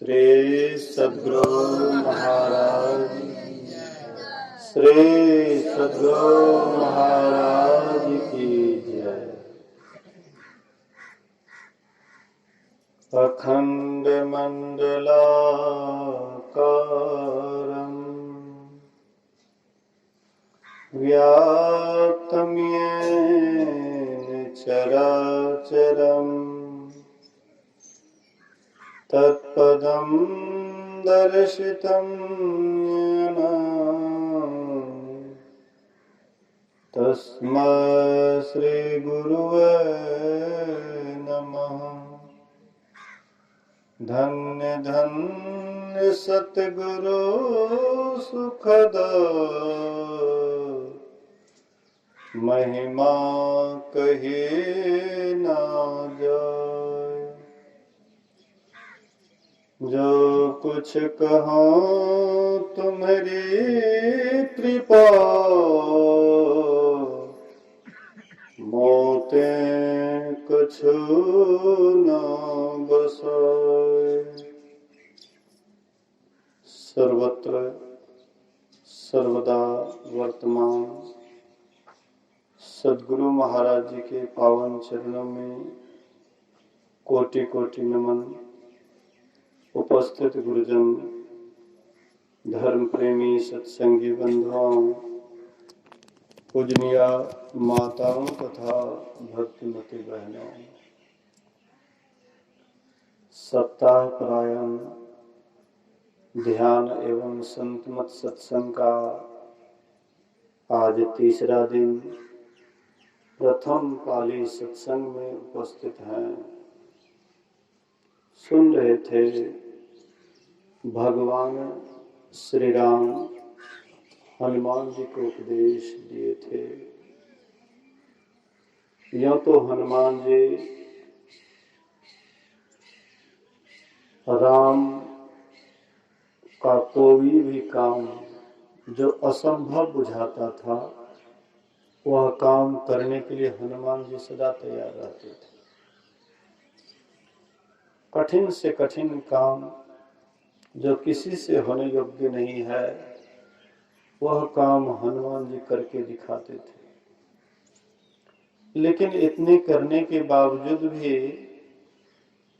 श्री सद्गुरु महाराज, श्री सद्गुरु महाराज की जय। अखंड मंडलाकारं व्याप्तं येन चराचरम् तत्पदं दर्शितं येन तस्मै श्री गुरुवे नमः। धन्य धन्य सतगुरु सुखद महिमा कही ना जाए। जो कुछ कहो तुम्हारी कृपा, मोते कुछ न बसाए। सर्वत्र सर्वदा वर्तमान सद्गुरु महाराज जी के पावन चरणों में कोटि कोटि नमन। उपस्थित गुरुजन, धर्म प्रेमी सत्संगी बंधुओं, पूजनीय माताओं तथा भक्तिमती बहनों, सप्ताह परायण ध्यान एवं संतमत सत्संग का आज तीसरा दिन प्रथम पाली सत्संग में उपस्थित हैं। सुन रहे थे भगवान श्री राम हनुमान जी को उपदेश दिए थे। यूं तो हनुमान जी राम का कोई भी काम जो असंभव बुझाता था, वह काम करने के लिए हनुमान जी सदा तैयार रहते थे। कठिन से कठिन काम जो किसी से होने योग्य नहीं है, वह काम हनुमान जी करके दिखाते थे। लेकिन इतने करने के बावजूद भी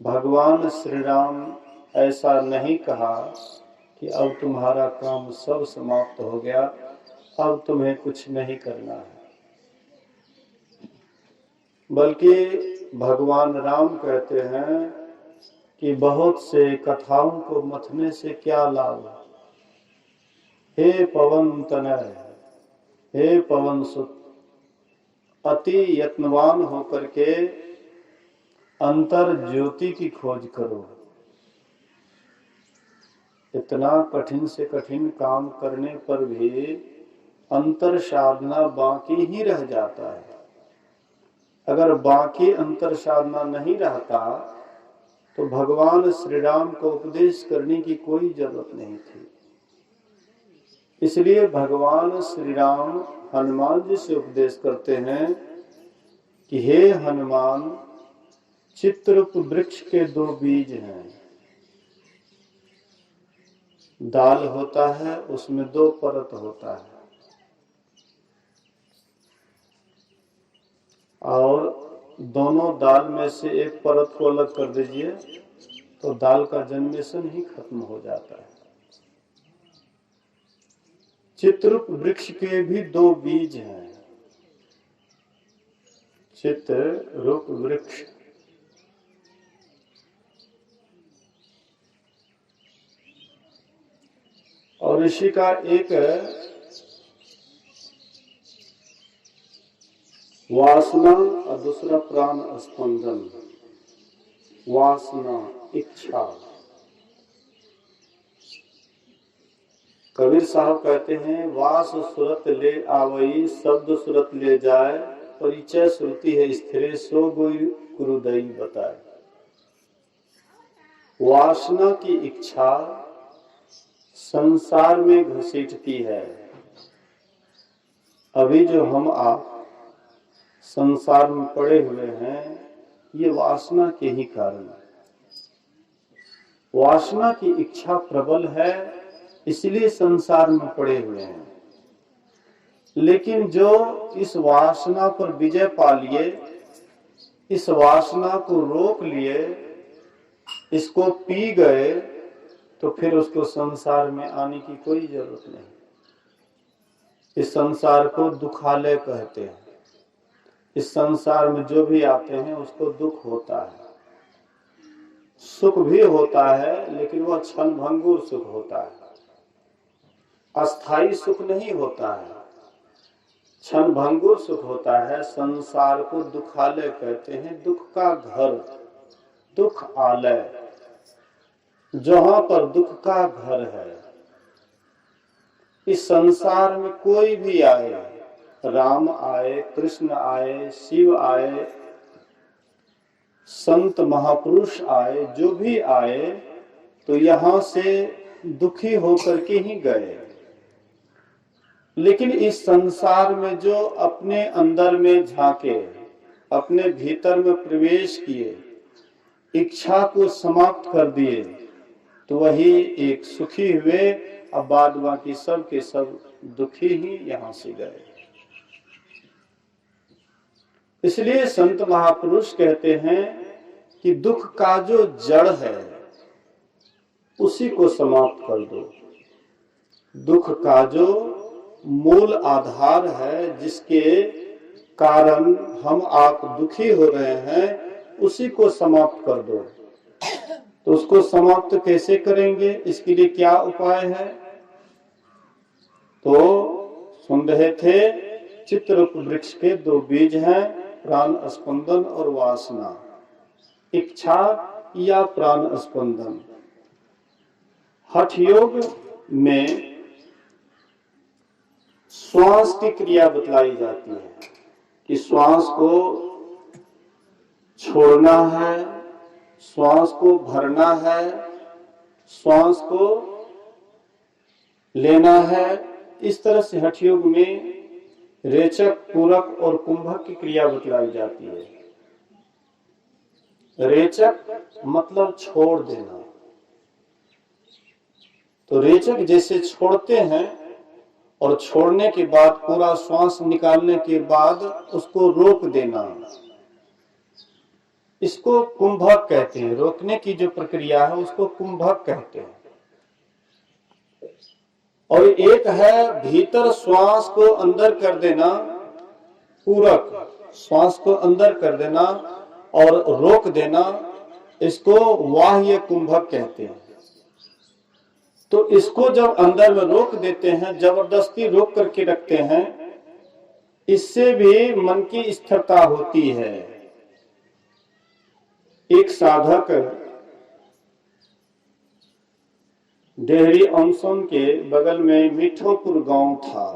भगवान श्री राम ऐसा नहीं कहा कि अब तुम्हारा काम सब समाप्त हो गया, अब तुम्हें कुछ नहीं करना है। बल्कि भगवान राम कहते हैं कि बहुत से कथाओं को मथने से क्या लाभ। हे पवन तनय, हे पवन सुत, अति यत्नवान होकर के अंतर ज्योति की खोज करो। इतना कठिन से कठिन काम करने पर भी अंतर साधना बाकी ही रह जाता है। अगर बाकी अंतर साधना नहीं रहता तो भगवान श्री राम को उपदेश करने की कोई जरूरत नहीं थी। इसलिए भगवान श्री राम हनुमान जी से उपदेश करते हैं कि हे हनुमान, चित्रकूट वृक्ष के दो बीज हैं। दाल होता है, उसमें दो परत होता है, और दोनों दाल में से एक परत को अलग कर दीजिए तो दाल का जन्मेशन ही खत्म हो जाता है। चित्रकूट वृक्ष के भी दो बीज हैं। चित्रकूट वृक्ष और इसी का एक वासना और दूसरा प्राण स्पंदन। वासना, इच्छा। कबीर साहब कहते हैं, वास सुरत ले आवई, शब्द सुरत ले जाए, परिचय श्रुति है स्थिरे, सो गुरुदई बताए। वासना की इच्छा संसार में घसीटती है। अभी जो हम आप संसार में पड़े हुए हैं, ये वासना के ही कारण है। वासना की इच्छा प्रबल है, इसलिए संसार में पड़े हुए हैं। लेकिन जो इस वासना पर विजय पा लिए, इस वासना को रोक लिए, इसको पी गए, तो फिर उसको संसार में आने की कोई जरूरत नहीं। इस संसार को दुखालय कहते हैं। इस संसार में जो भी आते हैं उसको दुख होता है। सुख भी होता है, लेकिन वह क्षणभंगुर सुख होता है, अस्थाई सुख नहीं होता है, क्षणभंगुर सुख होता है। संसार को दुखालय कहते हैं, दुख का घर, दुख आलय, जहां पर दुख का घर है। इस संसार में कोई भी आए, राम आए, कृष्ण आए, शिव आए, संत महापुरुष आए, जो भी आए, तो यहां से दुखी होकर के ही गए। लेकिन इस संसार में जो अपने अंदर में झांके, अपने भीतर में प्रवेश किए, इच्छा को समाप्त कर दिए, तो वही एक सुखी हुए। अब बाद बाकी सब के सब दुखी ही यहां से गए। इसलिए संत महापुरुष कहते हैं कि दुख का जो जड़ है उसी को समाप्त कर दो। दुख का जो मूल आधार है, जिसके कारण हम आप दुखी हो रहे हैं, उसी को समाप्त कर दो। तो उसको समाप्त कैसे करेंगे, इसके लिए क्या उपाय है? तो सुन रहे थे, चित्ररूप वृक्ष के दो बीज हैं, प्राण स्पंदन और वासना। इच्छा या प्राण स्पंदन। हठ योग में श्वास की क्रिया बतलाई जाती है कि श्वास को छोड़ना है, श्वास को भरना है, श्वास को लेना है। इस तरह से हठ योग में रेचक, पूरक और कुंभक की क्रिया बतलाई जाती है। रेचक मतलब छोड़ देना। तो रेचक जैसे छोड़ते हैं और छोड़ने के बाद पूरा श्वास निकालने के बाद उसको रोक देना, इसको कुंभक कहते हैं। रोकने की जो प्रक्रिया है उसको कुंभक कहते हैं। और एक है भीतर श्वास को अंदर कर देना, पूरक, श्वास को अंदर कर देना और रोक देना, इसको बाह्य कुंभक कहते हैं। तो इसको जब अंदर में रोक देते हैं, जबरदस्ती रोक करके रखते हैं, इससे भी मन की स्थिरता होती है। एक साधक डेहरी ऑनसन के बगल में मिठोपुर गांव था,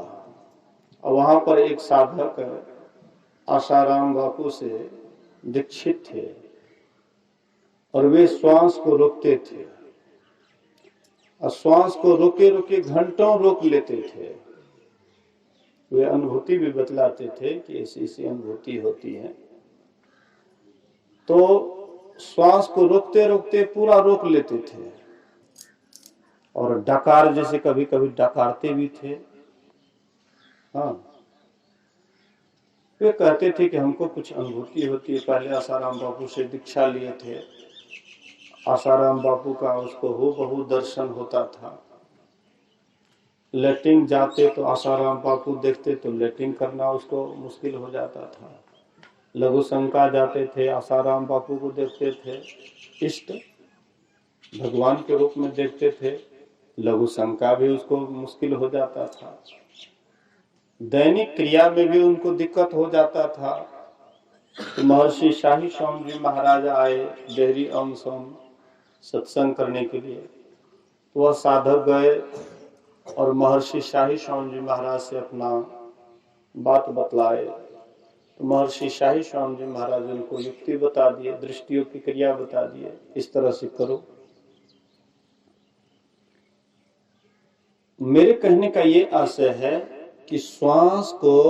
और वहां पर एक साधक आसाराम बापू से दीक्षित थे, और वे श्वास को रोकते थे, और श्वास को रोके रोके घंटों रोक लेते थे। वे अनुभूति भी बतलाते थे कि ऐसी ऐसी अनुभूति होती है। तो श्वास को रोकते रोकते पूरा रोक लेते थे, और डकार जैसे कभी कभी डकारते भी थे। हाँ, वे कहते थे कि हमको कुछ अनुभूति होती है। पहले आसाराम बापू से दीक्षा लिए थे, आसाराम बापू का उसको हूबहू दर्शन होता था। लेटिंग जाते तो आसाराम बापू देखते तो लेटिंग करना उसको मुश्किल हो जाता था। लघु शंका जाते थे, आसाराम बापू को देखते थे, इष्ट भगवान के रूप में देखते थे, लघु शंका भी उसको मुश्किल हो जाता था। दैनिक क्रिया में भी उनको दिक्कत हो जाता था। तो महर्षि शाही स्वामी जी महाराज आए डेहरी ऑनसन सत्संग करने के लिए। वह साधक गए और महर्षि शाही स्वामी जी महाराज से अपना बात बतलाए। तो महर्षि शाही स्वामी जी महाराज उनको युक्ति बता दिए, दृष्टियों की क्रिया बता दिए, इस तरह से करो। मेरे कहने का ये आशय है कि श्वास को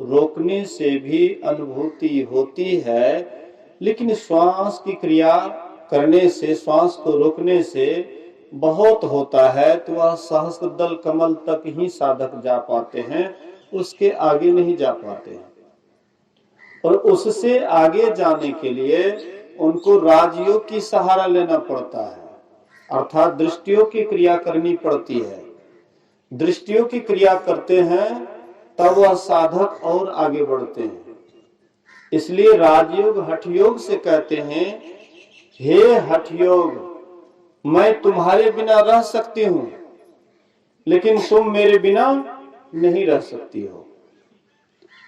रोकने से भी अनुभूति होती है, लेकिन श्वास की क्रिया करने से, श्वास को रोकने से बहुत होता है, तो वह सहस्त्रदल कमल तक ही साधक जा पाते हैं, उसके आगे नहीं जा पाते हैं। और उससे आगे जाने के लिए उनको राजयोग की सहारा लेना पड़ता है, अर्थात दृष्टियों की क्रिया करनी पड़ती है। दृष्टियों की क्रिया करते हैं तब वह साधक और आगे बढ़ते हैं। इसलिए राजयोग हठयोग से कहते हैं, हे हठयोग, मैं तुम्हारे बिना रह सकती हूं, लेकिन तुम मेरे बिना नहीं रह सकती हो।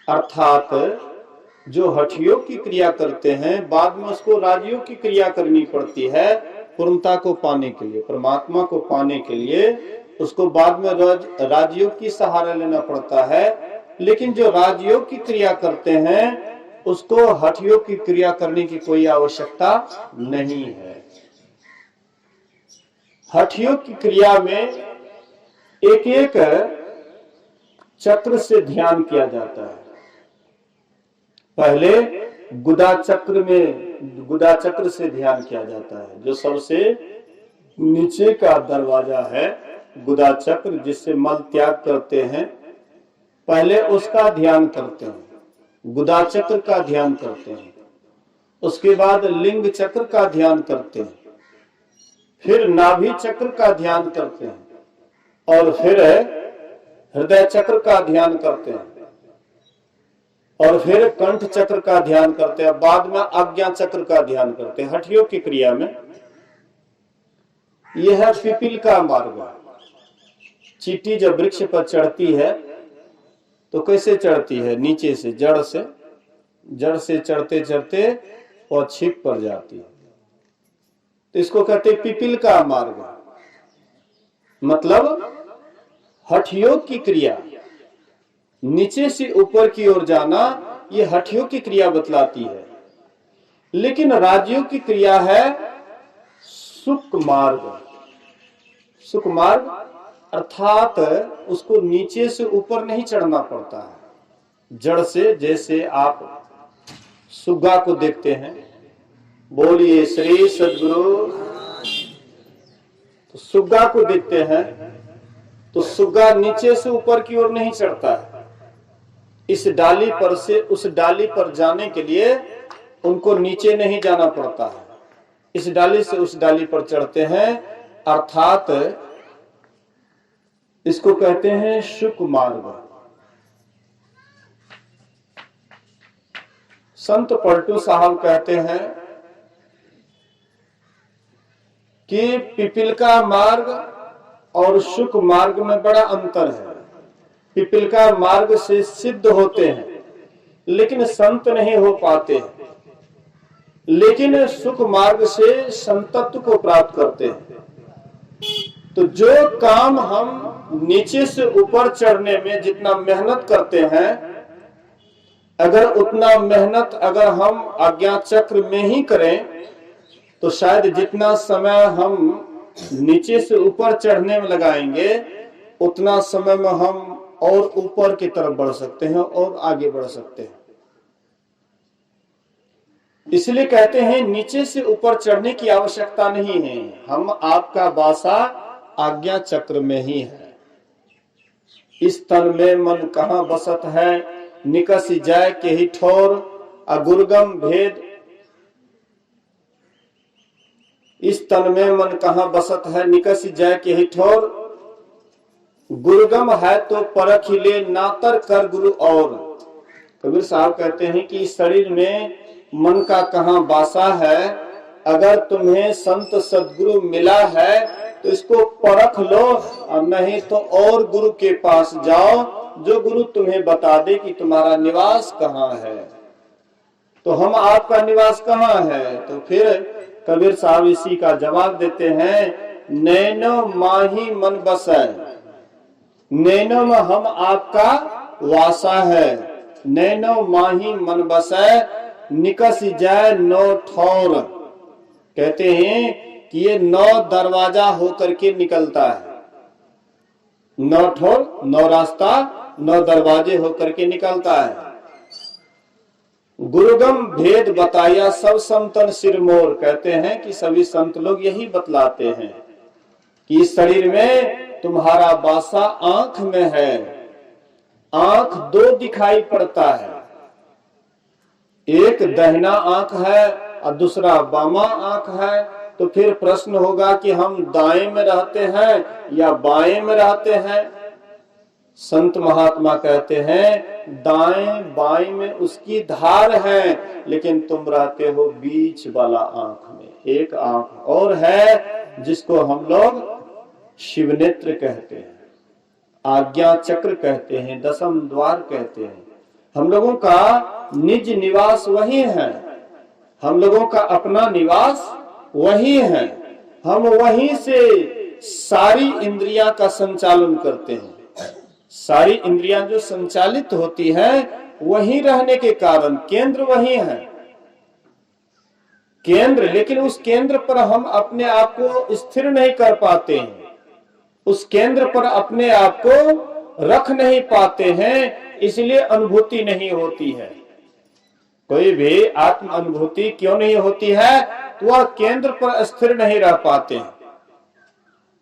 अर्थात जो हठयोग की क्रिया करते हैं, बाद में उसको राजयोग की क्रिया करनी पड़ती है पूर्णता को पाने के लिए, परमात्मा को पाने के लिए उसको बाद में राजयोग की सहारा लेना पड़ता है। लेकिन जो राजयोग की क्रिया करते हैं उसको हठयोग की क्रिया करने की कोई आवश्यकता नहीं है। हठयोग की क्रिया में एक एक चक्र से ध्यान किया जाता है। पहले गुदा चक्र से ध्यान किया जाता है, जो सबसे नीचे का दरवाजा है गुदा चक्र, जिससे मल त्याग करते हैं, पहले उसका ध्यान करते हैं, गुदा चक्र का ध्यान करते हैं। उसके बाद लिंग चक्र का ध्यान करते हैं, फिर नाभि चक्र का ध्यान करते हैं, और फिर हृदय चक्र का ध्यान करते हैं, और फिर कंठ चक्र का ध्यान करते हैं, बाद में आज्ञा चक्र का ध्यान करते हैं। हठयोग की क्रिया में यह है पिपील का मार्ग। चींटी जब वृक्ष पर चढ़ती है तो कैसे चढ़ती है? नीचे से, जड़ से चढ़ते चढ़ते और छिप पर जाती है, तो इसको कहते हैं पिपील का मार्ग। मतलब हठयोग की क्रिया, नीचे से ऊपर की ओर जाना, ये हठयोग की क्रिया बतलाती है। लेकिन राजयोग की क्रिया है सुक मार्ग। सुक मार्ग अर्थात उसको नीचे से ऊपर नहीं चढ़ना पड़ता है। जड़ से, जैसे आप सुग्गा को देखते हैं, बोलिए श्री सद्गुरु, तो सुग्गा को देखते हैं तो सुग्गा नीचे से ऊपर की ओर नहीं चढ़ता है। इस डाली पर से उस डाली पर जाने के लिए उनको नीचे नहीं जाना पड़ता है, इस डाली से उस डाली पर चढ़ते हैं, अर्थात इसको कहते हैं शुक मार्ग। संत पलटू साहब कहते हैं कि पिपील का मार्ग और शुक मार्ग में बड़ा अंतर है। पिपील का मार्ग से सिद्ध होते हैं लेकिन संत नहीं हो पाते हैं, लेकिन सुख मार्ग से संतत्व को प्राप्त करते हैं। तो जो काम हम नीचे से ऊपर चढ़ने में जितना मेहनत करते हैं, अगर उतना मेहनत अगर हम आज्ञा चक्र में ही करें तो शायद जितना समय हम नीचे से ऊपर चढ़ने में लगाएंगे उतना समय में हम और ऊपर की तरफ बढ़ सकते हैं और आगे बढ़ सकते हैं। इसलिए कहते हैं नीचे से ऊपर चढ़ने की आवश्यकता नहीं है, हम आपका वासा आज्ञा चक्र में ही है। इस तन में मन कहाँ बसत है, निकस जाय के ही ठोर, अगुरगम भेद। इस तन में मन कहाँ बसत है, निकस जाय के ही ठोर, गुरुगम है तो परख ले, नातर कर गुरु और। कबीर साहब कहते हैं कि इस शरीर में मन का कहाँ वासा है, अगर तुम्हें संत सदगुरु मिला है तो इसको परख लो, और नहीं तो और गुरु के पास जाओ जो गुरु तुम्हें बता दे कि तुम्हारा निवास कहाँ है। तो हम आपका निवास कहाँ है? तो फिर कबीर साहब इसी का जवाब देते हैं, नैनो माही मन बसै, नैनो में हम आपका वासा है, नैनो माही मन बसै, निकस जाए नौ ठौर। कहते हैं कि ये 9 दरवाजा होकर के निकलता है, 9 ठौर, 9 रास्ता, 9 दरवाजे होकर के निकलता है। गुरुगम भेद बताया सब संतन सिरमोर, कहते हैं कि सभी संत लोग यही बतलाते हैं कि इस शरीर में तुम्हारा बासा आंख में है। आंख दो दिखाई पड़ता है, एक दाहिना आंख है और दूसरा बामा आंख है। तो फिर प्रश्न होगा कि हम दाएं में रहते हैं या बाएं में रहते हैं। संत महात्मा कहते हैं दाएं बाएं में उसकी धार है, लेकिन तुम रहते हो बीच वाला आंख में। एक आंख और है जिसको हम लोग शिव नेत्र कहते हैं, आज्ञा चक्र कहते हैं, दशम द्वार कहते हैं। हम लोगों का निज निवास वही है, हम लोगों का अपना निवास वही है। हम वहीं से सारी इंद्रियां का संचालन करते हैं। सारी इंद्रियां जो संचालित होती है वहीं रहने के कारण केंद्र वही है केंद्र, लेकिन उस केंद्र पर हम अपने आप को स्थिर नहीं कर पाते हैं, उस केंद्र पर अपने आप को रख नहीं पाते हैं, इसलिए अनुभूति नहीं होती है। कोई भी आत्म अनुभूति क्यों नहीं होती है? तो वह केंद्र पर स्थिर नहीं रह पाते हैं।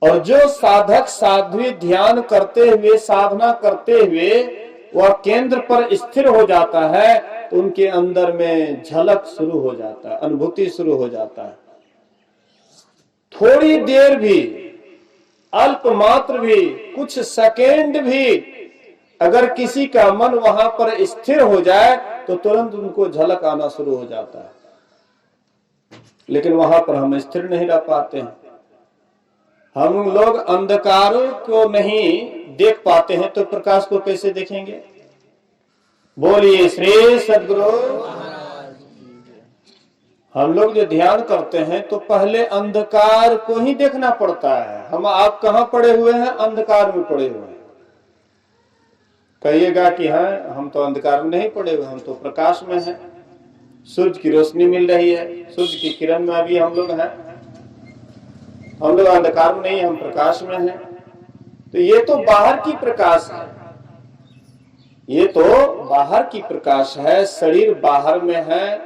और जो साधक साध्वी ध्यान करते हुए, साधना करते हुए वह केंद्र पर स्थिर हो जाता है, तो उनके अंदर में झलक शुरू हो जाता है, अनुभूति शुरू हो जाता है। थोड़ी देर भी, अल्प मात्र भी, कुछ सेकेंड भी अगर किसी का मन वहां पर स्थिर हो जाए तो तुरंत उनको झलक आना शुरू हो जाता है। लेकिन वहां पर हम स्थिर नहीं रह पाते हैं। हम लोग अंधकारों को नहीं देख पाते हैं तो प्रकाश को कैसे देखेंगे? बोलिए श्री सद्गुरु। हम लोग जो ध्यान करते हैं तो पहले अंधकार को ही देखना पड़ता है। हम आप कहां पड़े हुए हैं? अंधकार में पड़े हुए हैं। कहिएगा कि हाँ हम तो अंधकार में नहीं पड़े हुए, हम तो प्रकाश में हैं, सूर्य की रोशनी मिल रही है, सूर्य की किरण में अभी हम लोग हैं। हम लोग अंधकार में नहीं, हम प्रकाश में हैं। तो ये तो बाहर की प्रकाश है, ये तो बाहर की प्रकाश है। शरीर बाहर में है,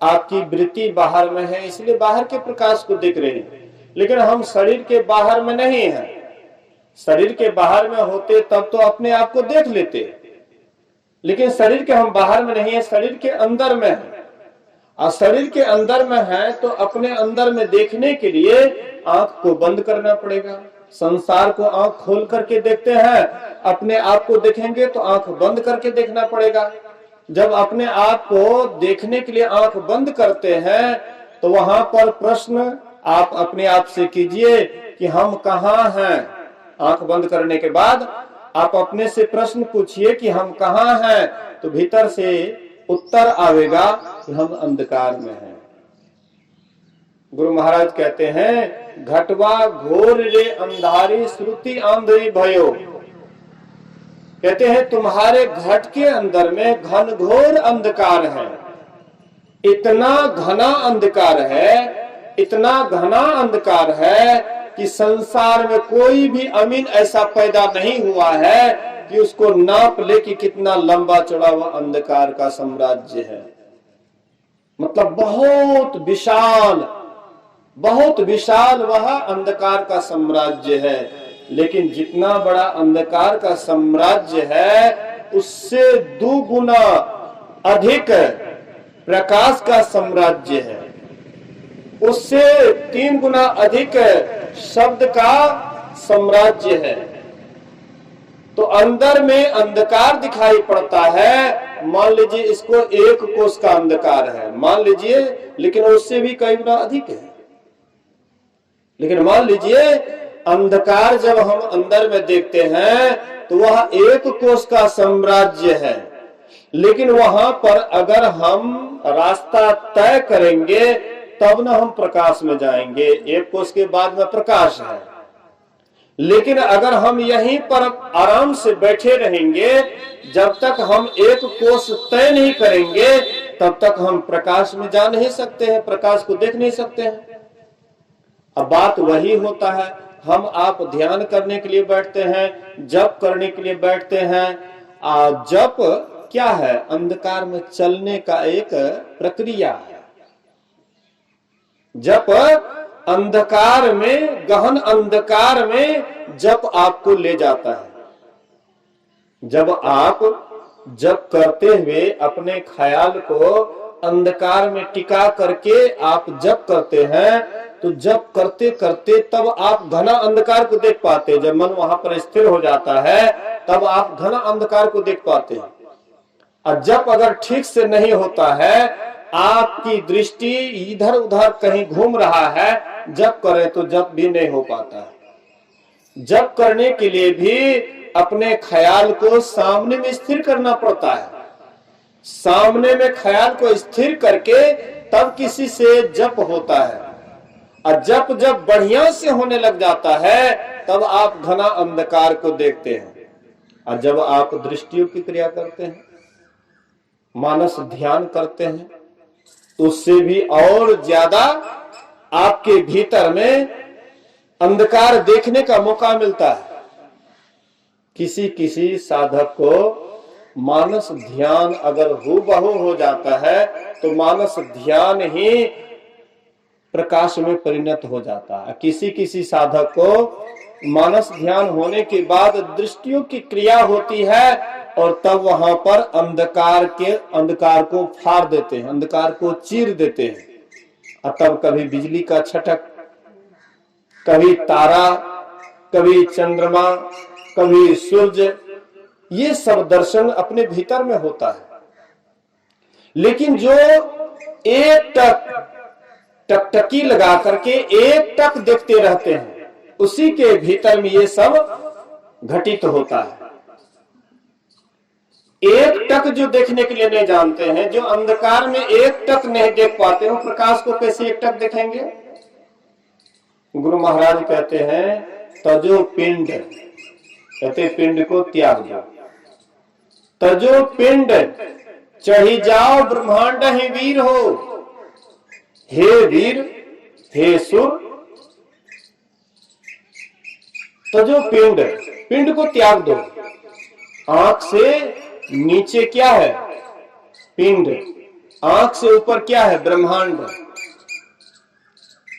आपकी वृत्ति बाहर में है, इसलिए बाहर के प्रकाश को देख रहे हैं। लेकिन हम शरीर के बाहर में नहीं हैं। शरीर के बाहर में होते तब तो अपने आप को देख लेते, लेकिन शरीर के हम बाहर में नहीं है, शरीर के अंदर में है। और शरीर के अंदर में है तो अपने अंदर में देखने के लिए आंख को बंद करना पड़ेगा। संसार को आंख खोल करके देखते हैं, अपने आप को देखेंगे तो आंख बंद करके देखना पड़ेगा। जब अपने आप को देखने के लिए आंख बंद करते हैं तो वहां पर प्रश्न आप अपने आप से कीजिए कि हम कहाँ हैं। आंख बंद करने के बाद आप अपने से प्रश्न पूछिए कि हम कहाँ हैं, तो भीतर से उत्तर आवेगा कि हम अंधकार में हैं। गुरु महाराज कहते हैं घटवा घोर रे अंधारी श्रुति आंधळी भयो। कहते हैं तुम्हारे घट के अंदर में घनघोर अंधकार है। इतना घना अंधकार है, इतना घना अंधकार है कि संसार में कोई भी अमीन ऐसा पैदा नहीं हुआ है कि उसको नाप ले कि कितना लंबा चौड़ा वह अंधकार का साम्राज्य है। मतलब बहुत विशाल वह अंधकार का साम्राज्य है। लेकिन जितना बड़ा अंधकार का साम्राज्य है उससे 2 गुना अधिक प्रकाश का साम्राज्य है, उससे 3 गुना अधिक शब्द का साम्राज्य है। तो अंदर में अंधकार दिखाई पड़ता है। मान लीजिए इसको 1 कोस का अंधकार है, मान लीजिए, लेकिन उससे भी कई गुना अधिक है। लेकिन मान लीजिए अंधकार जब हम अंदर में देखते हैं तो वह 1 कोस का साम्राज्य है। लेकिन वहां पर अगर हम रास्ता तय करेंगे तब ना हम प्रकाश में जाएंगे। 1 कोस के बाद में प्रकाश है। लेकिन अगर हम यहीं पर आराम से बैठे रहेंगे, जब तक हम 1 कोस तय नहीं करेंगे तब तक हम प्रकाश में जा नहीं सकते हैं, प्रकाश को देख नहीं सकते हैं। अब बात वही होता है, हम आप ध्यान करने के लिए बैठते हैं, जप करने के लिए बैठते हैं। जप क्या है? अंधकार में चलने का एक प्रक्रिया है। जप अंधकार में, गहन अंधकार में जप आपको ले जाता है। जब आप जप करते हुए अपने ख्याल को अंधकार में टिका करके आप जप करते हैं, तो जप करते करते तब आप घना अंधकार को देख पाते हैं। जब मन वहां पर स्थिर हो जाता है तब आप घना अंधकार को देख पाते हैं। और जप अगर ठीक से नहीं होता है, आपकी दृष्टि इधर उधर कहीं घूम रहा है, जप करें तो जप भी नहीं हो पाता है। जप करने के लिए भी अपने ख्याल को सामने में स्थिर करना पड़ता है। सामने में ख्याल को स्थिर करके तब किसी से जप होता है। और जप जब बढ़िया से होने लग जाता है तब आप घना अंधकार को देखते हैं। और जब आप दृष्टियों की क्रिया करते हैं, मानस ध्यान करते हैं, उससे भी और ज्यादा आपके भीतर में अंधकार देखने का मौका मिलता है। किसी किसी साधक को मानस ध्यान अगर हूबहू हो जाता है तो मानस ध्यान ही प्रकाश में परिणत हो जाता है। किसी किसी साधक को मानस ध्यान होने के बाद दृष्टियों की क्रिया होती है और तब वहां पर अंधकार को फाड़ देते हैं, अंधकार को चीर देते हैं। और तब कभी बिजली का छटक, कभी तारा, कभी चंद्रमा, कभी सूर्य, ये सब दर्शन अपने भीतर में होता है। लेकिन जो एक टकटकी लगा करके एक टक देखते रहते हैं, उसी के भीतर में ये सब घटित होता है। एक टक जो देखने के लिए नहीं जानते हैं, जो अंधकार में एक टक नहीं देख पाते, वो प्रकाश को कैसे एक टक देखेंगे? गुरु महाराज कहते हैं तजो पिंड, कहते पिंड को त्याग दो। तजो पिंड चढ़ी जाओ ब्रह्मांड ही वीर हो। हे वीर, हे सुर, तजो पिंड, पिंड को त्याग दो। आंख से नीचे क्या है? पिंड। आंख से ऊपर क्या है? ब्रह्मांड।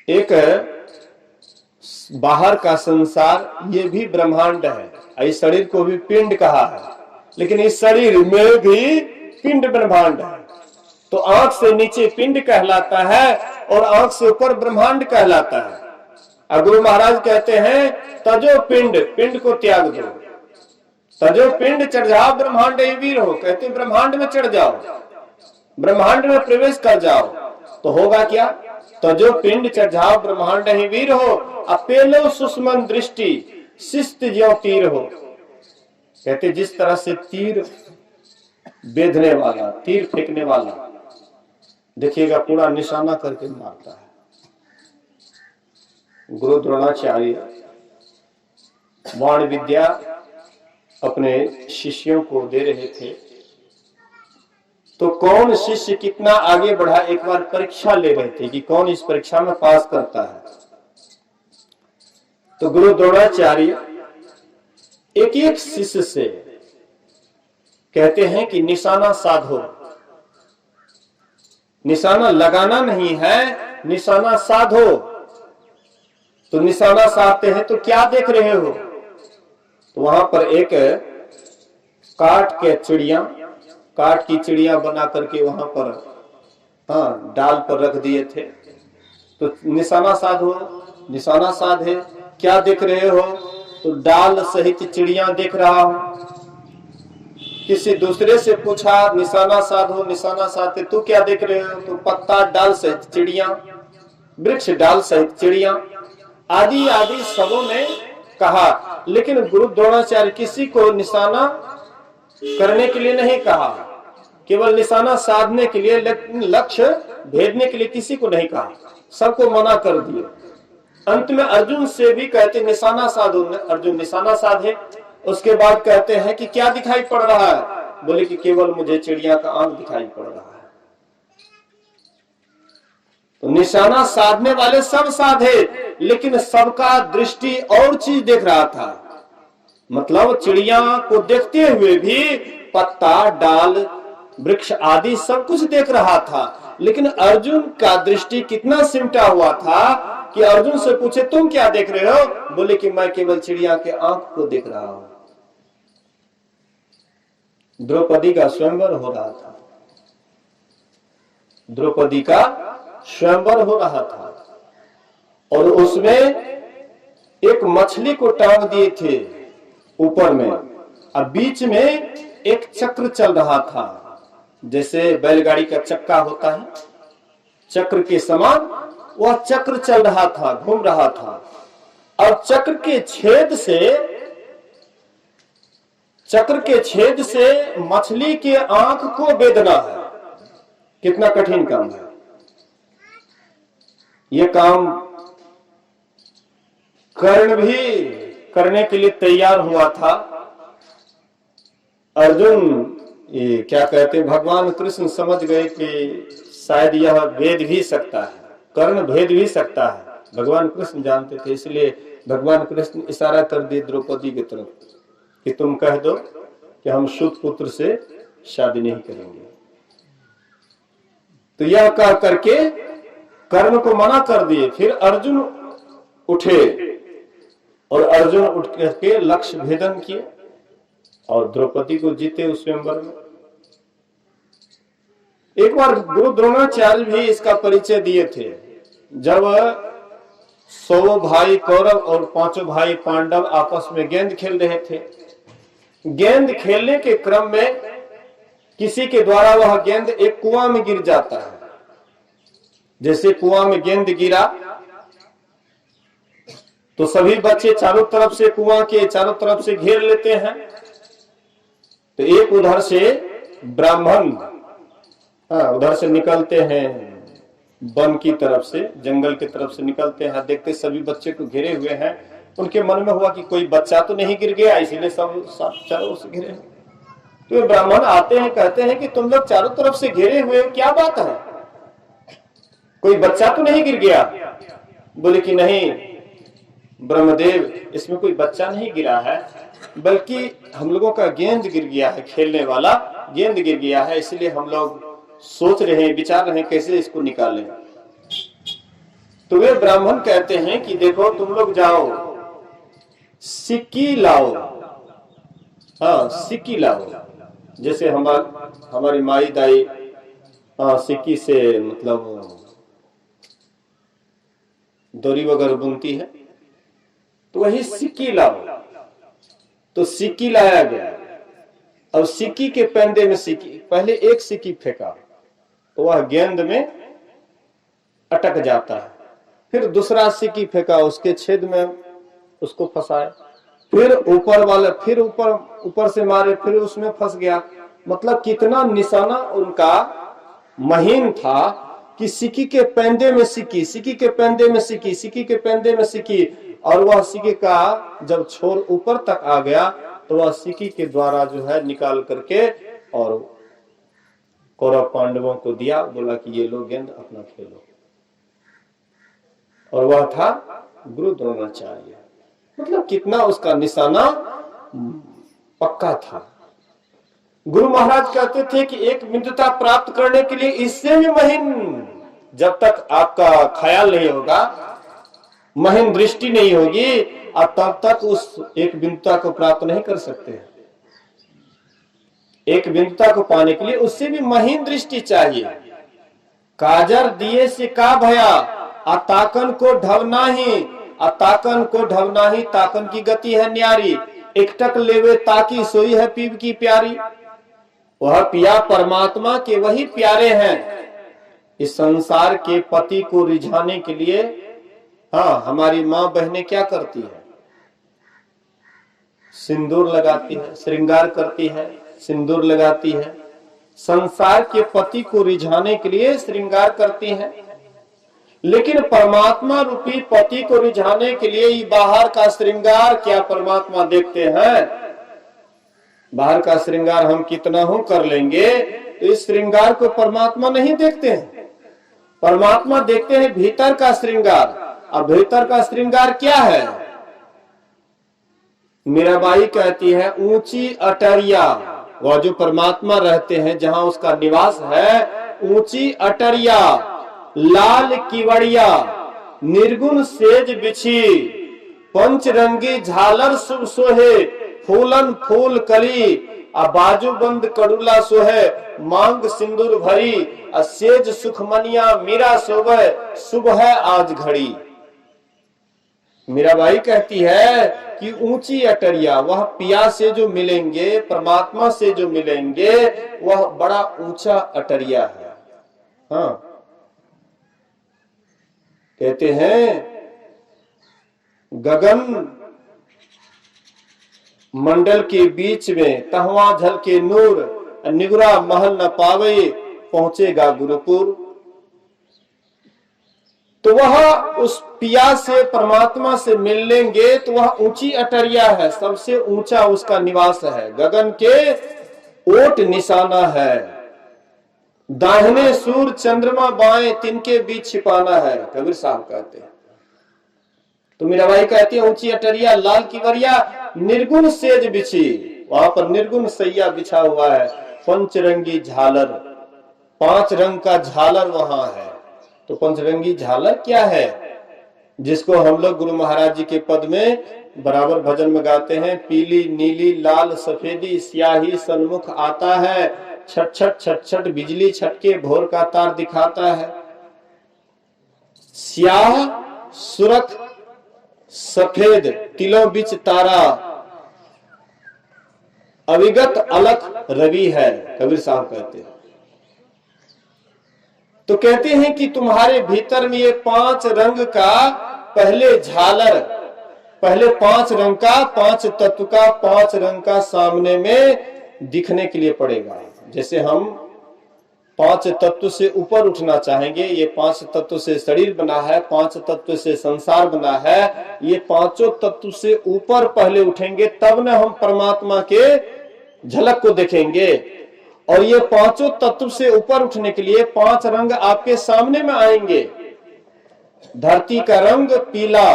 एक बाहर का संसार, ये भी ब्रह्मांड है। इस शरीर को भी पिंड कहा है, लेकिन इस शरीर में भी पिंड ब्रह्मांड है। तो आंख से नीचे पिंड कहलाता है और आंख से ऊपर ब्रह्मांड कहलाता है। और गुरु महाराज कहते हैं तजो पिंड, पिंड को त्याग दो। तजो पिंड चढ़ जाओ ब्रह्मांड ही वीर हो, कहते ब्रह्मांड में चढ़ जाओ, ब्रह्मांड में प्रवेश कर जाओ। तो होगा क्या? तजो पिंड चढ़ जाओ ब्रह्मांड ही वीर हो, अपेलो सुषमन दृष्टि शिस्त ज्यों तीर हो। कहते जिस तरह से तीर बेधने वाला, तीर फेंकने वाला, देखिएगा पूरा निशाना करके मारता है। गुरु द्रोणाचार्य बाण विद्या अपने शिष्यों को दे रहे थे, तो कौन शिष्य कितना आगे बढ़ा एक बार परीक्षा ले रहे थे कि कौन इस परीक्षा में पास करता है। तो गुरु द्रोणाचार्य एक एक शिष्य से कहते हैं कि निशाना साधो। निशाना लगाना नहीं है, निशाना साधो। तो निशाना साधते हैं तो क्या देख रहे हो? तो वहां पर एक काठ के चिड़िया, काठ की चिड़िया बना करके वहां पर डाल पर रख दिए थे। तो निशाना साधो, निशाना साधे। क्या देख रहे हो? तो डाल सहित चिड़िया देख रहा हूं। किसी दूसरे से पूछा निशाना साधो, निशाना साधे, तू क्या देख रहे हो? तो पत्ता डाल सहित चिड़िया, वृक्ष डाल सहित चिड़िया, आदि आदि सबों ने कहा। लेकिन गुरु द्रोणाचार्य किसी को निशाना करने के लिए नहीं कहा, केवल निशाना साधने के लिए, लक्ष्य भेदने के लिए किसी को नहीं कहा, सबको मना कर दिए। अंत में अर्जुन से भी कहते निशाना साधो, अर्जुन निशाना साधे। उसके बाद कहते हैं कि क्या दिखाई पड़ रहा है? बोले कि केवल मुझे चिड़िया का आंख दिखाई पड़ रहा है। तो निशाना साधने वाले सब साधे, लेकिन सबका दृष्टि और चीज देख रहा था। मतलब चिड़िया को देखते हुए भी पत्ता, डाल, वृक्ष आदि सब कुछ देख रहा था, लेकिन अर्जुन का दृष्टि कितना सिमटा हुआ था कि अर्जुन से पूछे तुम क्या देख रहे हो, बोले कि मैं केवल चिड़िया के आंख को देख रहा हूं। द्रौपदी का स्वयंवर हो रहा था, द्रौपदी का स्वयंवर हो रहा था, और उसमें एक मछली को टांग दिए थे ऊपर में, अब बीच में एक चक्र चल रहा था, जैसे बैलगाड़ी का चक्का होता है, चक्र के समान वह चक्र चल रहा था, घूम रहा था, और चक्र के छेद से मछली के आंख को बेधना है। कितना कठिन काम है यह काम। कर्ण भी करने के लिए तैयार हुआ था। अर्जुन ये क्या कहते हैं, भगवान कृष्ण समझ गए कि शायद यह भेद भी सकता है, कर्ण भेद भी सकता है, भगवान कृष्ण जानते थे, इसलिए भगवान कृष्ण इशारा कर दिए द्रौपदी की तरफ कि तुम कह दो कि हम सूत पुत्र से शादी नहीं करेंगे। तो यह कह करके कर्ण को मना कर दिए। फिर अर्जुन उठे और अर्जुन उठ करके लक्ष्य भेदन किए और द्रौपदी को जीते उस स्वयंवर में। एक बार गुरु द्रोणाचार्य भी इसका परिचय दिए थे, जब 100 भाई कौरव और 5 भाई पांडव आपस में गेंद खेल रहे थे। गेंद खेलने के क्रम में किसी के द्वारा वह गेंद एक कुआं में गिर जाता है। जैसे कुआं में गेंद गिरा तो सभी बच्चे चारों तरफ से, कुआं के चारों तरफ से घेर लेते हैं। तो एक उधर से ब्राह्मण उधर से निकलते हैं, वन की तरफ से, जंगल की तरफ से निकलते हैं, देखते सभी बच्चे को घेरे हुए हैं। उनके मन में हुआ कि कोई बच्चा तो नहीं गिर गया, इसलिए सब चारों से घिरे। तो ये ब्राह्मण आते हैं, कहते हैं कि तुम लोग चारों तरफ से घेरे हुए हो, क्या बात है, कोई बच्चा तो नहीं गिर गया? बोले कि नहीं ब्रह्मदेव, इसमें कोई बच्चा नहीं गिरा है, बल्कि हम लोगों का गेंद गिर गया है, खेलने वाला गेंद गिर गया है, इसलिए हम लोग सोच रहे हैं, विचार रहे हैं कैसे इसको निकालें। तो वे ब्राह्मण कहते हैं कि देखो तुम लोग जाओ, सिक्की लाओ, सिक्की लाओ, जैसे हमारी माई दाई सिक्की से मतलब डोरी वगैरह बुनती है, तो वही सिक्की लाओ। तो सिक्की लाया गया। अब सिक्की के पेंदे में सिक्की, पहले एक सिक्की फेंका तो वह गेंद में अटक जाता है, फिर दूसरा सिक्की फेंका, उसके छेद में उसको फंसाए, फिर ऊपर वाले, फिर ऊपर से मारे, फिर उसमें फंस गया। मतलब कितना निशाना उनका महीन था कि सिक्की के पेंदे में सिक्की, सिक्की के पेंदे में सिक्की, सिक्की के पेंदे में सिक्की, और वह सिक्की का जब छोर ऊपर तक आ गया तो वह सिक्की के द्वारा जो है निकाल करके और कौरव पांडवों को दिया, बोला कि ये लो गेंद अपना खेलो। और वह था गुरु द्रोणाचार्य। मतलब कितना उसका निशाना पक्का था। गुरु महाराज कहते थे कि एक मित्रता प्राप्त करने के लिए इससे भी महीन, जब तक आपका ख्याल नहीं होगा, महीन दृष्टि नहीं होगी, और तब तक उस एक बिंदुता को प्राप्त नहीं कर सकते। एक बिंदुता को पाने के लिए उससे भी महीन दृष्टि चाहिए। काजर दिए से का भया, अताकन को ढवना ही, अताकन को ढवना ही, ताकन की गति है न्यारी, एकटक लेवे ताकि सोई है पीव की प्यारी। वह पिया परमात्मा के वही प्यारे हैं। इस संसार के पति को रिझाने के लिए हमारी माँ बहनें क्या करती है? सिंदूर लगाती है, श्रृंगार करती है, सिंदूर लगाती है, संसार के पति को रिझाने के लिए श्रृंगार करती है। लेकिन परमात्मा रूपी पति को रिझाने के लिए ये बाहर का श्रृंगार क्या परमात्मा देखते हैं? बाहर का श्रृंगार हम कितना हो कर लेंगे, तो इस श्रृंगार को परमात्मा नहीं देखते हैं। परमात्मा देखते हैं भीतर का श्रृंगार। अब भीतर का श्रृंगार क्या है? मीराबाई कहती है ऊंची अटरिया, वह जो परमात्मा रहते हैं, जहां उसका निवास है, ऊंची अटरिया, लाल किवड़िया, निर्गुण सेज बिछी, पंचरंगी झालर शुभ सोहे, फूलन फूल कली, बाजू बंद कड़ुला सोहे, मांग सिंदूर भरी, सेज सुखमनिया मीरा सोबे, शुभ है आज घड़ी। मीराबाई कहती है कि ऊंची अटरिया, वह पिया से जो मिलेंगे, परमात्मा से जो मिलेंगे, वह बड़ा ऊंचा अटरिया है। हाँ, कहते हैं गगन मंडल के बीच में तहवा झल के नूर, निगुरा महल न पावे, पहुंचेगा गुरुपुर। तो वह उस पिया से, परमात्मा से मिल लेंगे तो वह ऊंची अटरिया है, सबसे ऊंचा उसका निवास है, गगन के ओट निशाना है, दाहिने सूर्य चंद्रमा बाएं तिनके बीच छिपाना है, कबीर साहब कहते हैं। तो मीराबाई कहती है ऊंची अटरिया, लाल किवरिया, निर्गुण सेज बिछी, वहां पर निर्गुण सैया बिछा हुआ है, पंचरंगी झालर, 5 रंग का झालर वहां है। तो पंचरंगी झालर क्या है, जिसको हम लोग गुरु महाराज जी के पद में बराबर भजन में गाते हैं, पीली नीली लाल सफेदी स्याही सन्मुख आता है, छट छट छट छट बिजली छटके भोर का तार दिखाता है, स्याह सुरख सफेद तिलों बिच तारा, अविगत अलख रवि है, कबीर साहब कहते हैं। तो कहते हैं कि तुम्हारे भीतर में ये 5 रंग का पहले झालर, पहले 5 रंग का, 5 तत्व का, 5 रंग का सामने में दिखने के लिए पड़ेगा। जैसे हम 5 तत्व से ऊपर उठना चाहेंगे, ये 5 तत्व से शरीर बना है, 5 तत्व से संसार बना है, ये 5 तत्व से ऊपर पहले उठेंगे, तब न हम परमात्मा के झलक को देखेंगे। और ये 5 तत्व से ऊपर उठने के लिए 5 रंग आपके सामने में आएंगे। धरती का रंग पीला,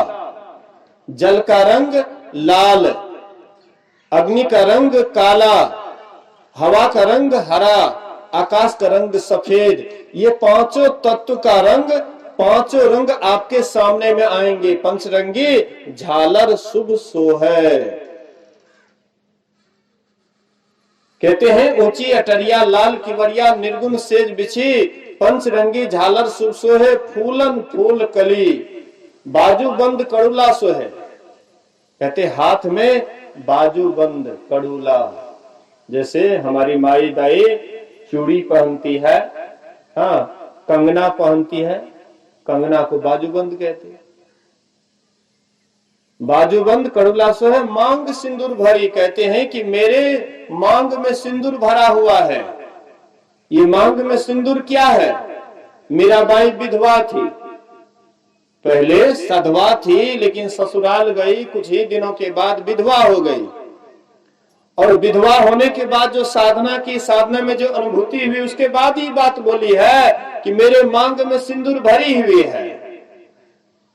जल का रंग लाल, अग्नि का रंग काला, हवा का रंग हरा, आकाश का रंग सफेद। ये 5 तत्व का रंग, 5 रंग आपके सामने में आएंगे। पंचरंगी झालर शुभ सोहे, कहते हैं ऊंची अटरिया, लाल किवरिया, निर्गुण सेज बिछी, पंचरंगी झालर शुभ सोहे, फूलन फूल कली, बाजू बंद कड़ुला सोहे। कहते हाथ में बाजू बंद कड़ुला, जैसे हमारी माई दाई चूड़ी पहनती है, हाँ, कंगना पहनती है, कंगना को बाजूबंद कहते हैं। बाजूबंद कड़ुला सो है, मांग सिंदूर भरी, कहते हैं कि मेरे मांग में सिंदूर भरा हुआ है। ये मांग में सिंदूर क्या है? मीराबाई विधवा थी, पहले सधवा थी, लेकिन ससुराल गई, कुछ ही दिनों के बाद विधवा हो गई। और विधवा होने के बाद जो साधना की, साधना में जो अनुभूति हुई, उसके बाद ही बात बोली है कि मेरे मांग में सिंदूर भरी हुई है।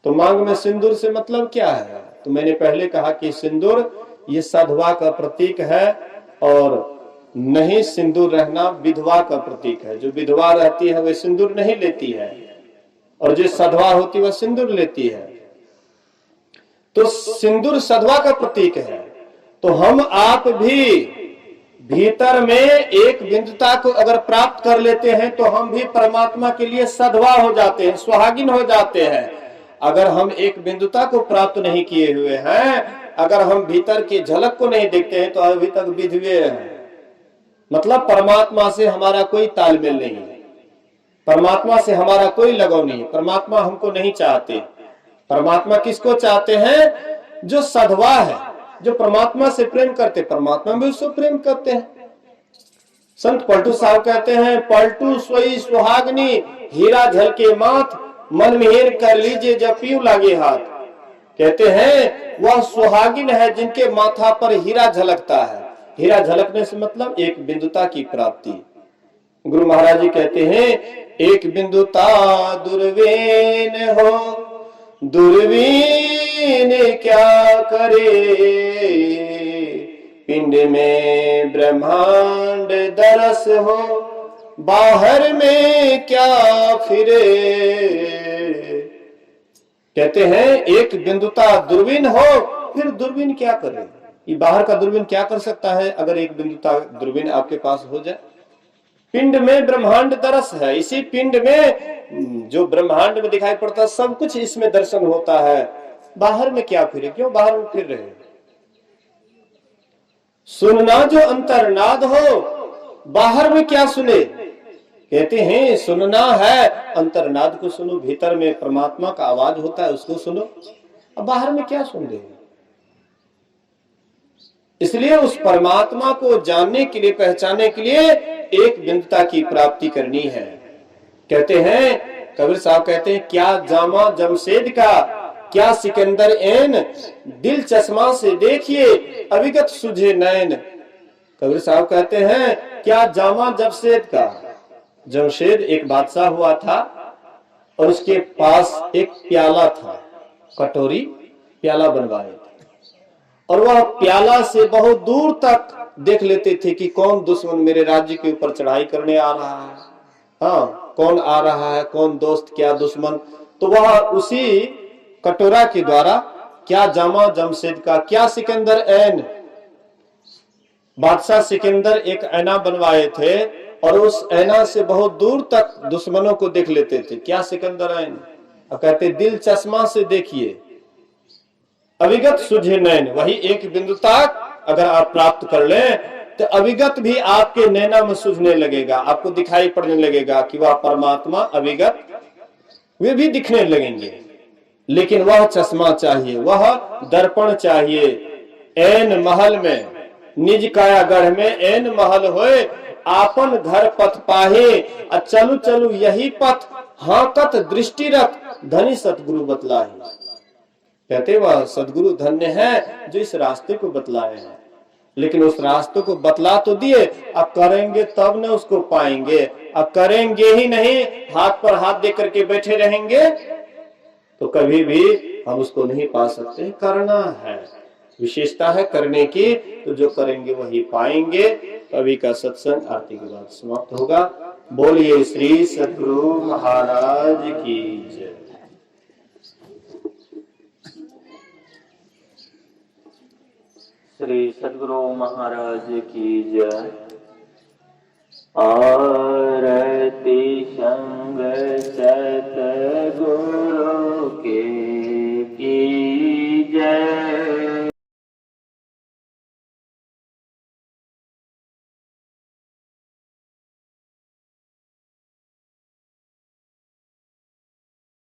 तो मांग में सिंदूर से मतलब क्या है? तो मैंने पहले कहा कि सिंदूर ये साधवा का प्रतीक है, और नहीं सिंदूर रहना विधवा का प्रतीक है। जो विधवा रहती है वह सिंदूर नहीं लेती है, और जो सधवा होती है वह सिंदूर लेती है। तो सिंदूर सधवा का प्रतीक है। तो हम आप भी भीतर में एक बिंदुता को अगर प्राप्त कर लेते हैं तो हम भी परमात्मा के लिए सधवा हो जाते हैं, सुहागिन हो जाते हैं। अगर हम एक बिंदुता को प्राप्त नहीं किए हुए हैं, अगर हम भीतर की झलक को नहीं देखते हैं, तो अभी तक विधवे हैं। मतलब परमात्मा से हमारा कोई तालमेल नहीं है, परमात्मा से हमारा कोई लगाव नहीं। परमात्मा हमको नहीं चाहते। परमात्मा किसको चाहते हैं? जो सधवा है, जो परमात्मा से प्रेम करते, परमात्मा भी उससे प्रेम करते हैं। संत पलटू साहब कहते हैं, पलटू सोई सुहागनी, हीरा झलके माथ, मन मिहिर कर लीजिए जब पीऊ लागे हाथ। कहते हैं वह सुहागिन है जिनके माथा पर हीरा झलकता है। हीरा झलकने से मतलब एक बिंदुता की प्राप्ति। गुरु महाराज जी कहते हैं, एक बिंदुता दुर्वीन हो, दुर्वीन क्या करे, पिंड में ब्रह्मांड दरस हो, बाहर में क्या फिरे। कहते हैं एक बिंदुता दूरबीन हो, फिर दूरबीन क्या करे। ये बाहर का दूरबीन क्या कर सकता है अगर एक बिंदुता दूरबीन आपके पास हो जाए। पिंड में ब्रह्मांड दरस है, इसी पिंड में जो ब्रह्मांड में दिखाई पड़ता है सब कुछ इसमें दर्शन होता है। बाहर में क्या फिरे, क्यों बाहर में फिर रहे। सुनना जो अंतर्नाद हो, बाहर में क्या सुने। कहते हैं सुनना है अंतर्नाद को सुनो, भीतर में परमात्मा का आवाज होता है उसको सुनो। अब बाहर में क्या सुन रहे। इसलिए उस परमात्मा को जानने के लिए, पहचानने के लिए एक बिंदुता की प्राप्ति करनी है। कहते हैं कबीर साहब कहते हैं क्या जामा जमशेद का, क्या सिकंदर ऐन, दिल चश्मा से देखिए अविगत सुझे नैन। कबीर साहब कहते हैं क्या जामा जमशेद का। जमशेद एक बादशाह हुआ था और उसके पास एक प्याला था, कटोरी प्याला बनवाए थे, और वह प्याला से बहुत दूर तक देख लेते थे कि कौन दुश्मन मेरे राज्य के ऊपर चढ़ाई करने आ रहा है, हाँ कौन आ रहा है, कौन दोस्त क्या दुश्मन। तो वह उसी कटोरा के द्वारा क्या जामा जमशेद का, क्या सिकंदर ऐन, बादशाह सिकंदर एक ऐना बनवाए थे और उस ऐना से बहुत दूर तक दुश्मनों को देख लेते थे। क्या सिकंदर ऐन, और कहते दिल चश्मा से देखिए अविगत सुझे नैन। वही एक बिंदुता अगर आप प्राप्त कर लें तो अविगत भी आपके नैना में सुझने लगेगा, आपको दिखाई पड़ने लगेगा कि वह परमात्मा अविगत, वे भी दिखने लगेंगे। लेकिन वह चश्मा चाहिए, वह दर्पण चाहिए। ऐन महल में निज काया गढ़ में ऐन महल होए, आपन घर पथ पाहे, चलु चलु यही पथ, हाकत दृष्टि रख धनी सतगुरु बतलाहे। कहते वह सदगुरु धन्य है जो इस रास्ते को बतलाए हैं। लेकिन उस रास्ते को बतला तो दिए, अब करेंगे तब न उसको पाएंगे। अब करेंगे ही नहीं, हाथ पर हाथ दे करके बैठे रहेंगे तो कभी भी हम उसको नहीं पा सकते। करना है, विशेषता है करने की, तो जो करेंगे वही पाएंगे। अभी का सत्संग आरती के बाद समाप्त होगा। बोलिए श्री सद्गुरु महाराज की जय। श्री सद्गुरु महाराज की जय। आरती संग सतगुरु